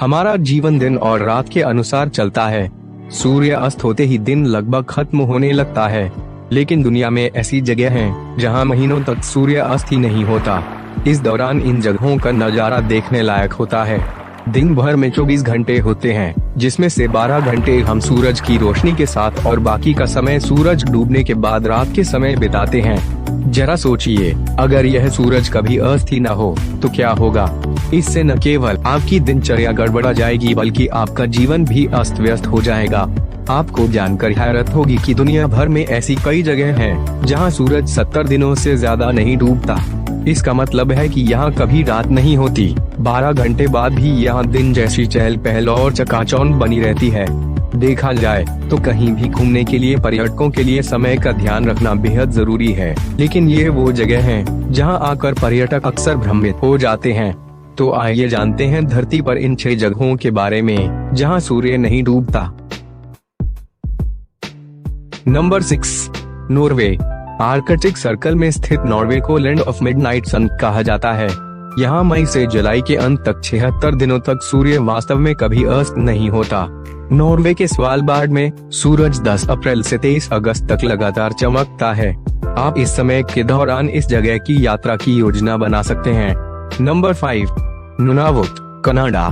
हमारा जीवन दिन और रात के अनुसार चलता है। सूर्य अस्त होते ही दिन लगभग खत्म होने लगता है, लेकिन दुनिया में ऐसी जगह हैं जहां महीनों तक सूर्य अस्त ही नहीं होता। इस दौरान इन जगहों का नजारा देखने लायक होता है। दिन भर में 24 घंटे होते हैं, जिसमें से 12 घंटे हम सूरज की रोशनी के साथ और बाकी का समय सूरज डूबने के बाद रात के समय बिताते हैं। जरा सोचिए, अगर यह सूरज कभी अस्त ही न हो तो क्या होगा। इससे न केवल आपकी दिनचर्या गड़बड़ा जाएगी, बल्कि आपका जीवन भी अस्त व्यस्त हो जाएगा। आपको जानकर हैरत होगी कि दुनिया भर में ऐसी कई जगह हैं जहां सूरज 70 दिनों से ज्यादा नहीं डूबता। इसका मतलब है कि यहाँ कभी रात नहीं होती। 12 घंटे बाद भी यहाँ दिन जैसी चहल पहल और चकाचौंध बनी रहती है। देखा जाए तो कहीं भी घूमने के लिए पर्यटकों के लिए समय का ध्यान रखना बेहद जरूरी है, लेकिन ये वो जगह है जहाँ आकर पर्यटक अक्सर भ्रमित हो जाते हैं। तो आइए जानते हैं धरती पर इन 6 जगहों के बारे में जहाँ सूर्य नहीं डूबता। Number 6, Norway. आर्कटिक सर्कल में स्थित नॉर्वे को लैंड ऑफ मिडनाइट सन कहा जाता है। यहाँ मई से जुलाई के अंत तक 76 दिनों तक सूर्य वास्तव में कभी अस्त नहीं होता। नॉर्वे के स्वालबार्ड में सूरज 10 अप्रैल से 23 अगस्त तक लगातार चमकता है। आप इस समय के दौरान इस जगह की यात्रा की योजना बना सकते हैं। Number 5, नुनावुत, Canada.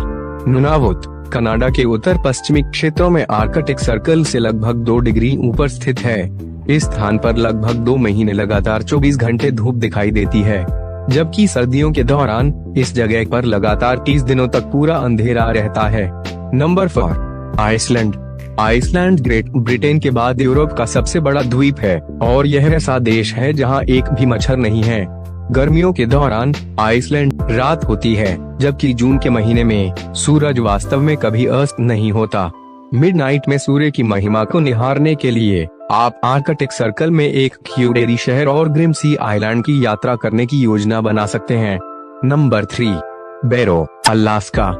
नुनावुत कनाडा के उत्तर पश्चिमी क्षेत्रों में आर्कटिक सर्कल से लगभग 2 डिग्री ऊपर स्थित है। इस स्थान पर लगभग 2 महीने लगातार 24 घंटे धूप दिखाई देती है, जबकि सर्दियों के दौरान इस जगह पर लगातार 30 दिनों तक पूरा अंधेरा रहता है। Number 4, Iceland. Iceland Great Britain के बाद यूरोप का सबसे बड़ा द्वीप है और यह ऐसा देश है जहां एक भी मच्छर नहीं है। गर्मियों के दौरान आइसलैंड रात होती है, जबकि जून के महीने में सूरज वास्तव में कभी अस्त नहीं होता। मिडनाइट में सूर्य की महिमा को निहारने के लिए आप आर्कटिक सर्कल में एक क्यूडेरी शहर और ग्रिमसी आइलैंड की यात्रा करने की योजना बना सकते हैं। नंबर 3, बैरो, अलास्का।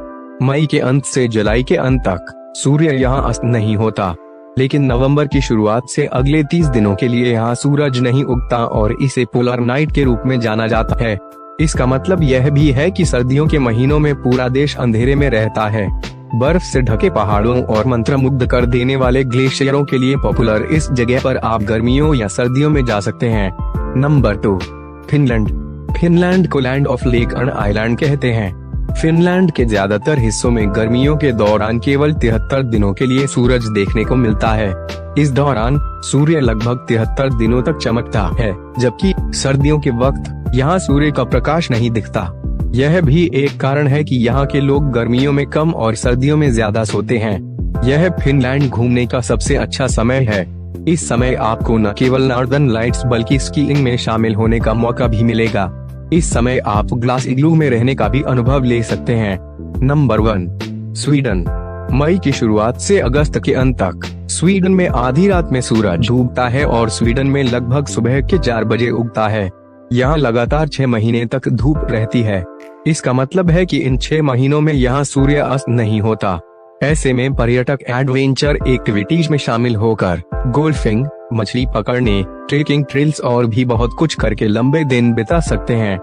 मई के अंत से जुलाई के अंत तक सूर्य यहाँ अस्त नहीं होता, लेकिन नवंबर की शुरुआत से अगले 30 दिनों के लिए यहाँ सूरज नहीं उगता और इसे पोलर नाइट के रूप में जाना जाता है। इसका मतलब यह भी है कि सर्दियों के महीनों में पूरा देश अंधेरे में रहता है। बर्फ से ढके पहाड़ों और मंत्रमुग्ध कर देने वाले ग्लेशियरों के लिए पॉपुलर इस जगह पर आप गर्मियों या सर्दियों में जा सकते हैं। Number 2, Finland. फिनलैंड को land of lake and island कहते हैं। फिनलैंड के ज्यादातर हिस्सों में गर्मियों के दौरान केवल 73 दिनों के लिए सूरज देखने को मिलता है। इस दौरान सूर्य लगभग 73 दिनों तक चमकता है, जबकि सर्दियों के वक्त यहाँ सूर्य का प्रकाश नहीं दिखता। यह भी एक कारण है कि यहाँ के लोग गर्मियों में कम और सर्दियों में ज्यादा सोते हैं। यह फिनलैंड घूमने का सबसे अच्छा समय है। इस समय आपको न केवल नॉर्दर्न लाइट्स बल्कि स्कीइंग में शामिल होने का मौका भी मिलेगा। इस समय आप ग्लास इग्लू में रहने का भी अनुभव ले सकते हैं। Number 1, Sweden. मई की शुरुआत से अगस्त के अंत तक स्वीडन में आधी रात में सूरज डूबता है और स्वीडन में लगभग सुबह के 4 बजे उगता है। यहाँ लगातार 6 महीने तक धूप रहती है। इसका मतलब है कि इन 6 महीनों में यहाँ सूर्य अस्त नहीं होता। ऐसे में पर्यटक एडवेंचर एक्टिविटीज में शामिल होकर गोल्फिंग, मछली पकड़ने, ट्रेकिंग ट्रेल्स और भी बहुत कुछ करके लंबे दिन बिता सकते हैं।